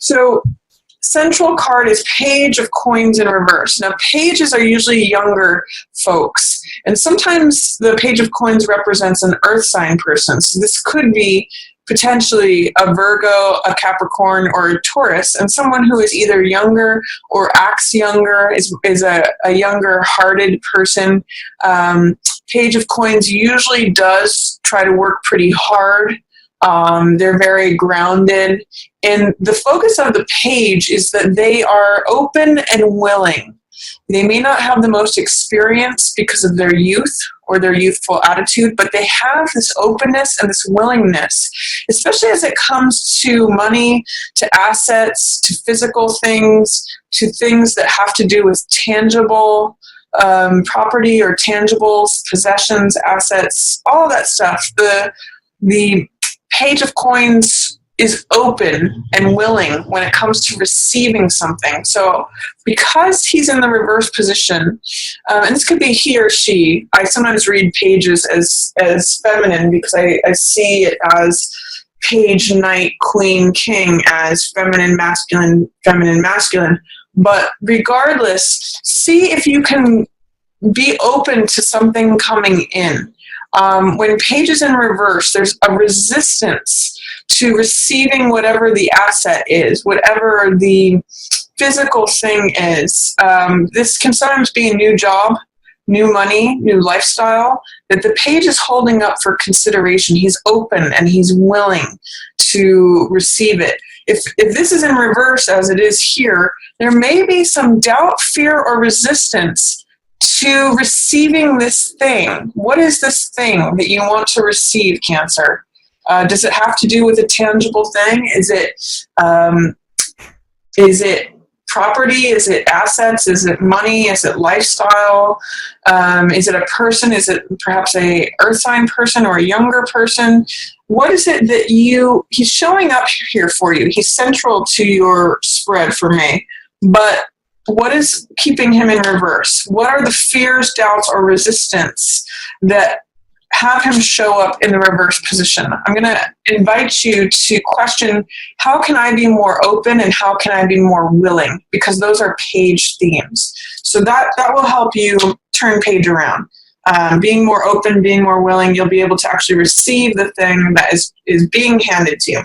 So central card is Page of Coins in reverse. Now, pages are usually younger folks, and sometimes the Page of Coins represents an earth sign person. So this could be potentially a Virgo, a Capricorn, or a Taurus, and someone who is either younger or acts younger, is a younger hearted person. Page of Coins usually does try to work pretty hard. They're very grounded. And the focus of the page is that they are open and willing. They may not have the most experience because of their youth or their youthful attitude, but they have this openness and this willingness, especially as it comes to money, to assets, to physical things, to things that have to do with tangible property or tangibles, possessions, assets, all that stuff. The Page of Coins is open and willing when it comes to receiving something. So because he's in the reverse position, and this could be he or she, I sometimes read pages as feminine because I see it as page, knight, queen, king, as feminine, masculine. But regardless, see if you can be open to something coming in. When page is in reverse, there's a resistance to receiving whatever the asset is, whatever the physical thing is. This can sometimes be a new job, new money, new lifestyle, that the page is holding up for consideration. He's open and he's willing to receive it. If this is in reverse, as it is here, there may be some doubt, fear, or resistance to receiving this thing. What is this thing that you want to receive, Cancer? Does it have to do with a tangible thing? Is it property? Is it assets? Is it money? Is it lifestyle? Is it a person? Is it perhaps a earth sign person or a younger person? What is it that he's showing up here for you? He's central to your spread for May, but what is keeping him in reverse? What are the fears, doubts, or resistance that have him show up in the reverse position? I'm going to invite you to question, how can I be more open and how can I be more willing? Because those are page themes. So that will help you turn page around. Being more open, being more willing, you'll be able to actually receive the thing that is being handed to you,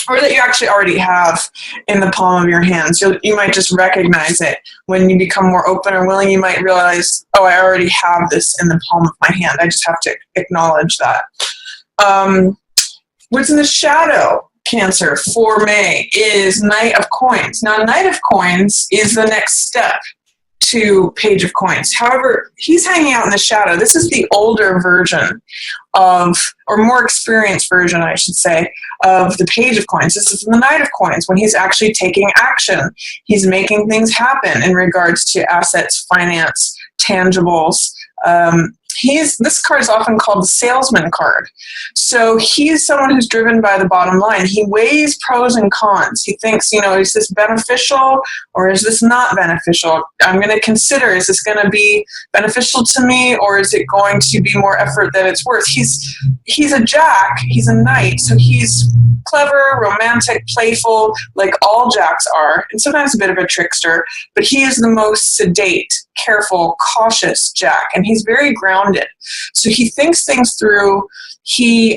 or that you actually already have in the palm of your hand. So you might just recognize it. When you become more open or willing, you might realize, oh, I already have this in the palm of my hand. I just have to acknowledge that. What's in the shadow, Cancer, for May is Knight of Coins. Now, Knight of Coins is the next step to Page of Coins. However, he's hanging out in the shadow. This is the older version of, or more experienced version, I should say, of the Page of Coins. This is the Knight of Coins, when he's actually taking action. He's making things happen in regards to assets, finance, tangibles. This card is often called the salesman card. So he's someone who's driven by the bottom line. He weighs pros and cons. He thinks, is this beneficial or is this not beneficial? I'm going to consider, is this going to be beneficial to me or is it going to be more effort than it's worth? He's a jack. He's a knight. So he's clever, romantic, playful, like all jacks are, and sometimes a bit of a trickster, but he is the most sedate, careful, cautious jack, and he's very grounded. So he thinks things through. He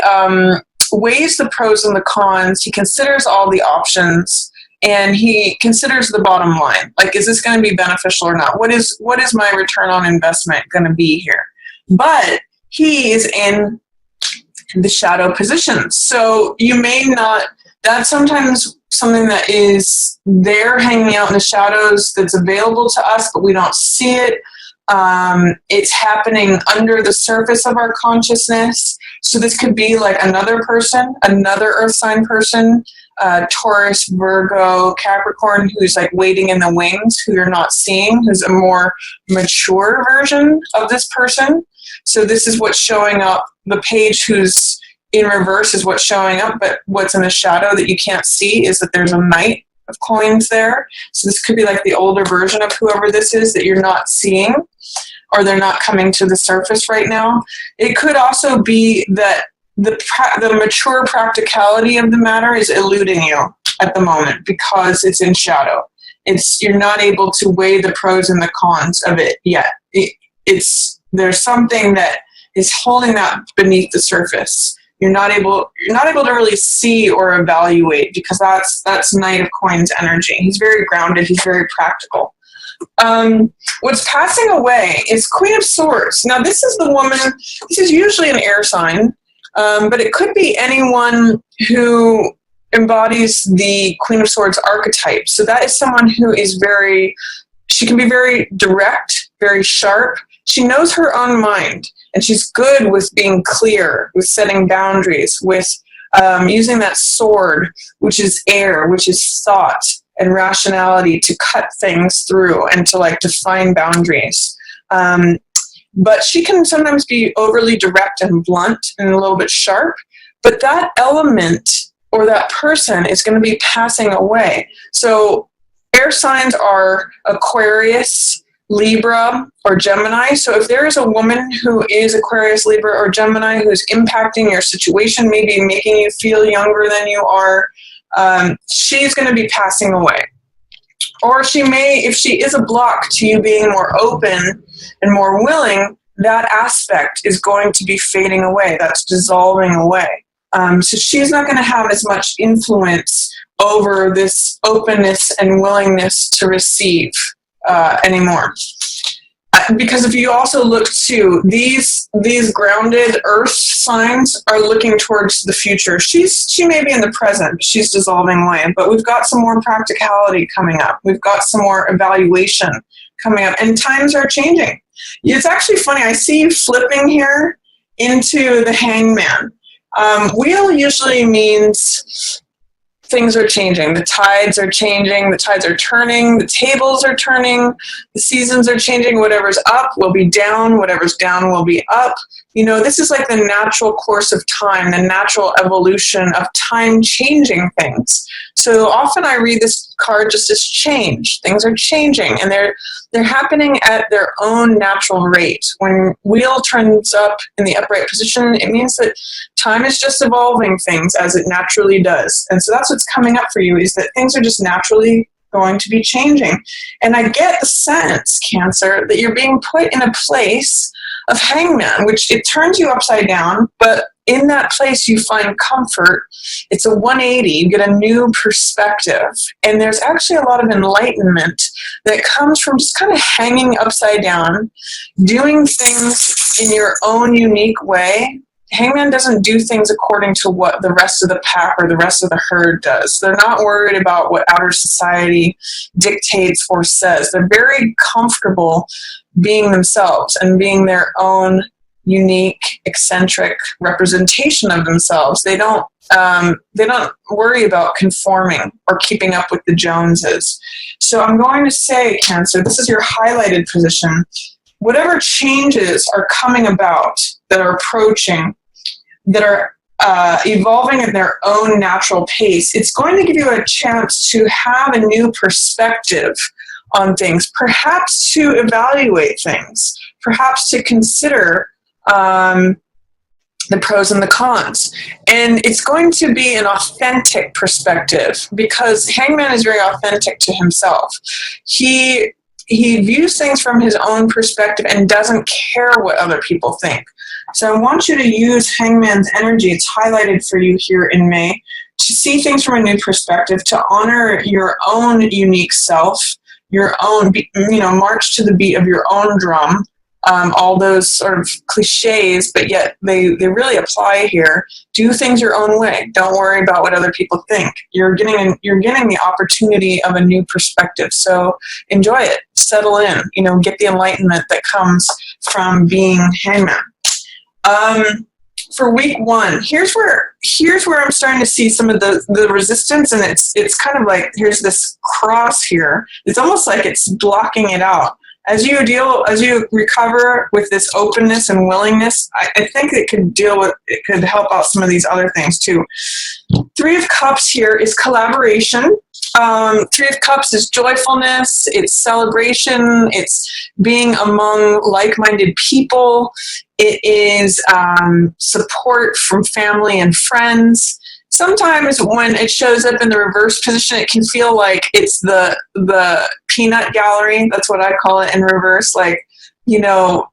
weighs the pros and the cons. He considers all the options, and he considers the bottom line. Like, is this going to be beneficial or not? What is my return on investment going to be here? But he is in the shadow position. So you may not, that's sometimes something that is there hanging out in the shadows that's available to us, but we don't see it. It's happening under the surface of our consciousness. So this could be like another person, another earth sign person, Taurus, Virgo, Capricorn, who's like waiting in the wings, who you're not seeing, who's a more mature version of this person. So this is what's showing up. The page who's in reverse is what's showing up, but what's in the shadow that you can't see is that there's a Knight of Coins there. So this could be like the older version of whoever this is that you're not seeing, or they're not coming to the surface right now. It could also be that the mature practicality of the matter is eluding you. at the moment because it's in shadow. You're not able to weigh the pros and the cons of it yet. There's something that is holding that beneath the surface. You're not able to really see or evaluate, because that's Knight of Coins energy. He's very grounded. He's very practical. What's passing away is Queen of Swords. Now, this is the woman. This is usually an air sign, but it could be anyone who embodies the Queen of Swords archetype. So that is someone who is she can be very direct, very sharp. She knows her own mind, and she's good with being clear, with setting boundaries, with using that sword, which is air, which is thought and rationality, to cut things through and to define boundaries. But she can sometimes be overly direct and blunt and a little bit sharp, but that element or that person is going to be passing away. So air signs are Aquarius, Libra, or Gemini. So if there is a woman who is Aquarius, Libra, or Gemini who is impacting your situation, maybe making you feel younger than you are, she's going to be passing away. Or she may, if she is a block to you being more open and more willing, that aspect is going to be fading away. That's dissolving away. So she's not going to have as much influence over this openness and willingness to receive anymore. Because if you also look to these grounded earth signs are looking towards the future. She may be in the present, but she's dissolving away. But we've got some more practicality coming up. We've got some more evaluation coming up, and times are changing. It's actually funny. I see you flipping here into the Hangman. Wheel usually means things are changing. The tides are changing. The tides are turning. The tables are turning. The seasons are changing. Whatever's up will be down. Whatever's down will be up. This is like the natural course of time, the natural evolution of time changing things. So often I read this card just as change. Things are changing, and they're happening at their own natural rate. When wheel turns up in the upright position, it means that time is just evolving things as it naturally does. And so that's what's coming up for you, is that things are just naturally going to be changing. And I get the sense, Cancer, that you're being put in a place of Hangman, which it turns you upside down, but in that place you find comfort. It's a 180. You get a new perspective. And there's actually a lot of enlightenment that comes from just kind of hanging upside down, doing things in your own unique way. Hangman doesn't do things according to what the rest of the pack or the rest of the herd does. They're not worried about what outer society dictates or says. They're very comfortable being themselves and being their own unique, eccentric representation of themselves. They don't worry about conforming or keeping up with the Joneses. So I'm going to say, Cancer, this is your highlighted position. Whatever changes are coming about, that are approaching, that are evolving at their own natural pace, it's going to give you a chance to have a new perspective on things, perhaps to evaluate things, perhaps to consider the pros and the cons. And it's going to be an authentic perspective, because Hangman is very authentic to himself. He views things from his own perspective and doesn't care what other people think. So I want you to use Hangman's energy, it's highlighted for you here in May, to see things from a new perspective, to honor your own unique self, your own, march to the beat of your own drum. All those sort of cliches, but yet they really apply here. Do things your own way. Don't worry about what other people think. You're getting the opportunity of a new perspective. So enjoy it. Settle in. Get the enlightenment that comes from being Hangman. For week 1, here's where I'm starting to see some of the resistance, and it's kind of like here's this cross here. It's almost like it's blocking it out. As you recover with this openness and willingness, I think it could help out some of these other things too. 3 of Cups here is collaboration. 3 of Cups is joyfulness, it's celebration, it's being among like-minded people, it is support from family and friends. sometimes when it shows up in the reverse position, it can feel like it's the peanut gallery. That's what I call it in reverse. Like, you know,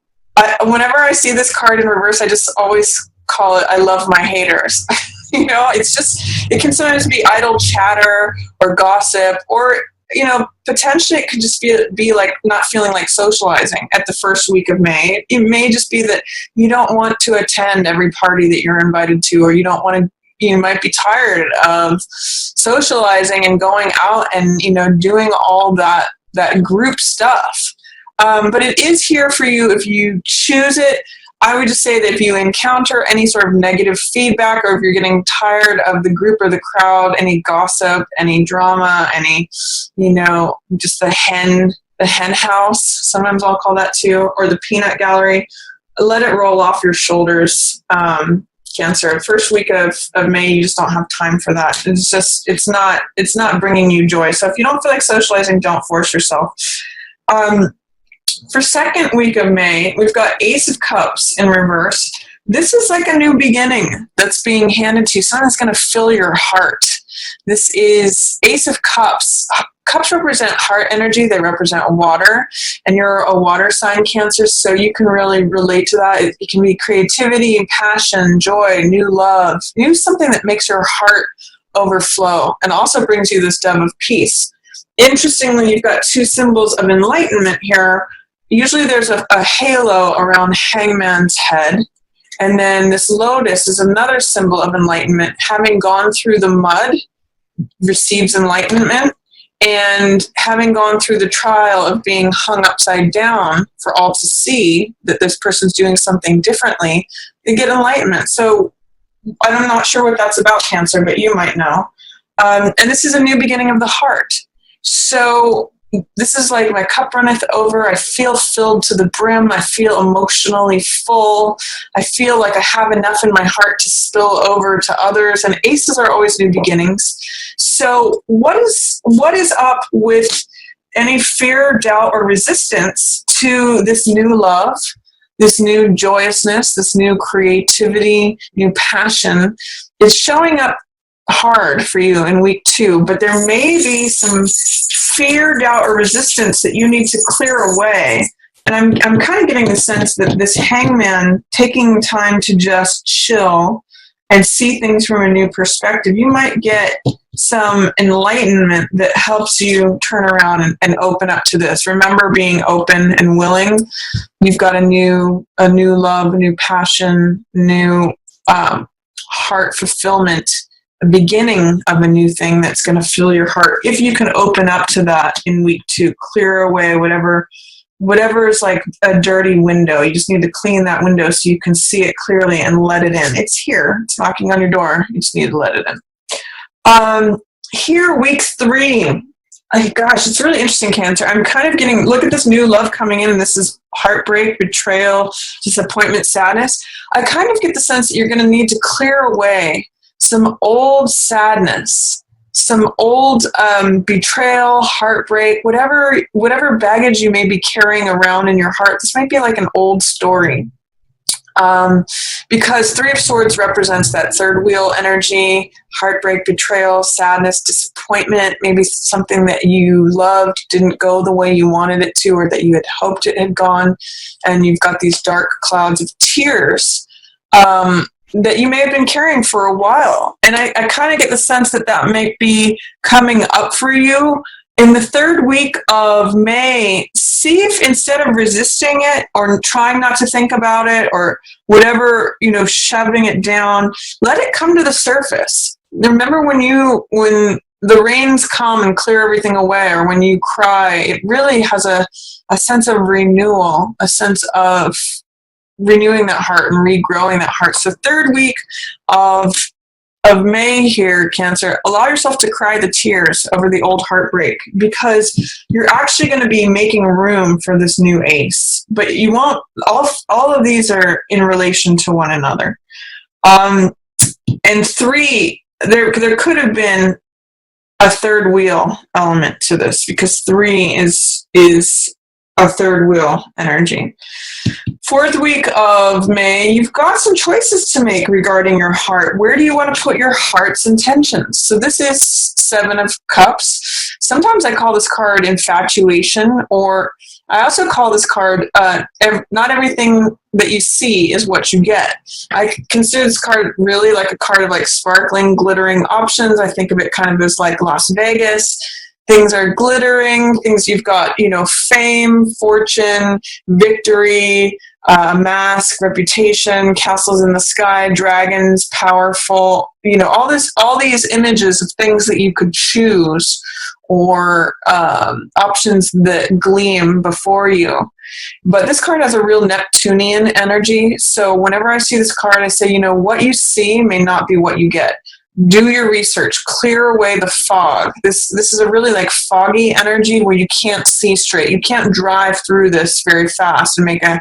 whenever I see this card in reverse, I just always call it, I love my haters. You know, it's just, it can sometimes be idle chatter or gossip, or, you know, potentially it could just be like not feeling like socializing at the first week of May. It may just be that you don't want to attend every party that you're invited to, or you don't want to, you might be tired of socializing and going out and, you know, doing all that group stuff. But it is here for you if you choose it. I would just say that if you encounter any sort of negative feedback, or if you're getting tired of the group or the crowd, any gossip, any drama, any, you know, just the hen house, sometimes I'll call that too, or the peanut gallery, let it roll off your shoulders. Cancer, first week of May, you just don't have time for that. It's not bringing you joy. So if you don't feel like socializing, don't force yourself. For second week of May, we've got Ace of Cups in reverse. This is like a new beginning that's being handed to you. Something that's going to fill your heart. This is Ace of Cups. Cups represent heart energy. They represent water. And you're a water sign, Cancer, so you can really relate to that. It can be creativity, passion, joy, new love, something that makes your heart overflow and also brings you this dove of peace. Interestingly, you've got two symbols of enlightenment here. Usually there's a halo around Hangman's head, and then this lotus is another symbol of enlightenment. Having gone through the mud receives enlightenment, and having gone through the trial of being hung upside down for all to see that this person's doing something differently, they get enlightenment. So I'm not sure what that's about, Cancer, but you might know. And this is a new beginning of the heart. So this is like my cup runneth over. I feel filled to the brim. I feel emotionally full. I feel like I have enough in my heart to spill over to others. And aces are always new beginnings. So what is up with any fear, doubt, or resistance to this new love, this new joyousness, this new creativity, new passion? Is showing up hard for you in week 2, but there may be some fear, doubt, or resistance that you need to clear away. And I'm kind of getting the sense that this Hangman taking time to just chill and see things from a new perspective, you might get some enlightenment that helps you turn around and open up to this. Remember being open and willing. You've got a new love, a new passion, new heart fulfillment, a beginning of a new thing that's going to fill your heart. If you can open up to that in week 2, clear away whatever is like a dirty window. You just need to clean that window so you can see it clearly and let it in. It's here. It's knocking on your door. You just need to let it in. Here, week 3. Oh, gosh, it's really interesting, Cancer. I'm kind of getting, look at this new love coming in, and this is heartbreak, betrayal, disappointment, sadness. I kind of get the sense that you're going to need to clear away some old sadness, some old betrayal, heartbreak, whatever baggage you may be carrying around in your heart. This might be like an old story. Because 3 of Swords represents that third wheel energy, heartbreak, betrayal, sadness, disappointment, maybe something that you loved didn't go the way you wanted it to, or that you had hoped it had gone, and you've got these dark clouds of tears that you may have been carrying for a while. And I kind of get the sense that may be coming up for you. In the 3rd week of May, see if instead of resisting it or trying not to think about it or whatever, shoving it down, let it come to the surface. Remember when the rains come and clear everything away, or when you cry, it really has a sense of renewal, a sense of renewing that heart and regrowing that heart. So 3rd week of May here, Cancer, allow yourself to cry the tears over the old heartbreak, because you're actually going to be making room for this new ace. But you won't, all of these are in relation to one another. And 3, there could have been a third wheel element to this, because 3 is a third wheel energy. Fourth week of May, you've got some choices to make regarding your heart. Where do you want to put your heart's intentions? So this is Seven of Cups. Sometimes I call this card infatuation, or I also call this card not everything that you see is what you get. I consider this card really like a card of like sparkling, glittering options. I think of it kind of as like Las Vegas. Things are glittering, things you've got, fame, fortune, victory, mask, reputation, castles in the sky, dragons, powerful, all these images of things that you could choose, or options that gleam before you. But this card has a real Neptunian energy. So whenever I see this card, I say, what you see may not be what you get. Do your research, clear away the fog. This is a really like foggy energy where you can't see straight. You can't drive through this very fast and make a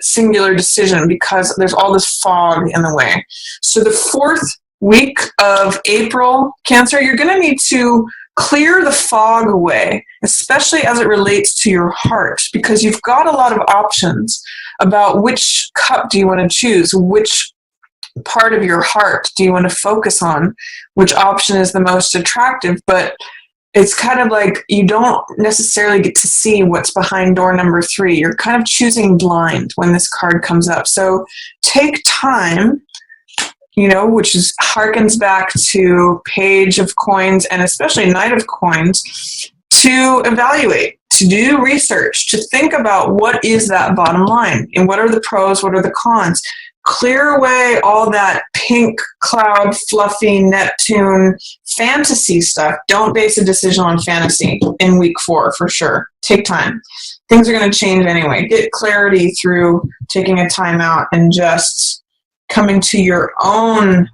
singular decision because there's all this fog in the way. So the fourth week of April, Cancer, you're going to need to clear the fog away, especially as it relates to your heart, because you've got a lot of options about which cup do you want to choose, which part of your heart do you want to focus on, which option is the most attractive. But it's kind of like you don't necessarily get to see what's behind door number 3. You're kind of choosing blind when this card comes up. So take time, which harkens back to Page of Coins and especially Knight of Coins, to evaluate, to do research, to think about what is that bottom line and what are the pros, what are the cons. Clear away all that pink cloud, fluffy Neptune fantasy stuff. Don't base a decision on fantasy in week 4 for sure. Take time. Things are going to change anyway. Get clarity through taking a time out and just coming to your own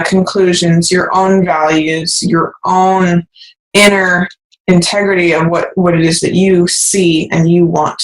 conclusions, your own values, your own inner integrity of what it is that you see and you want.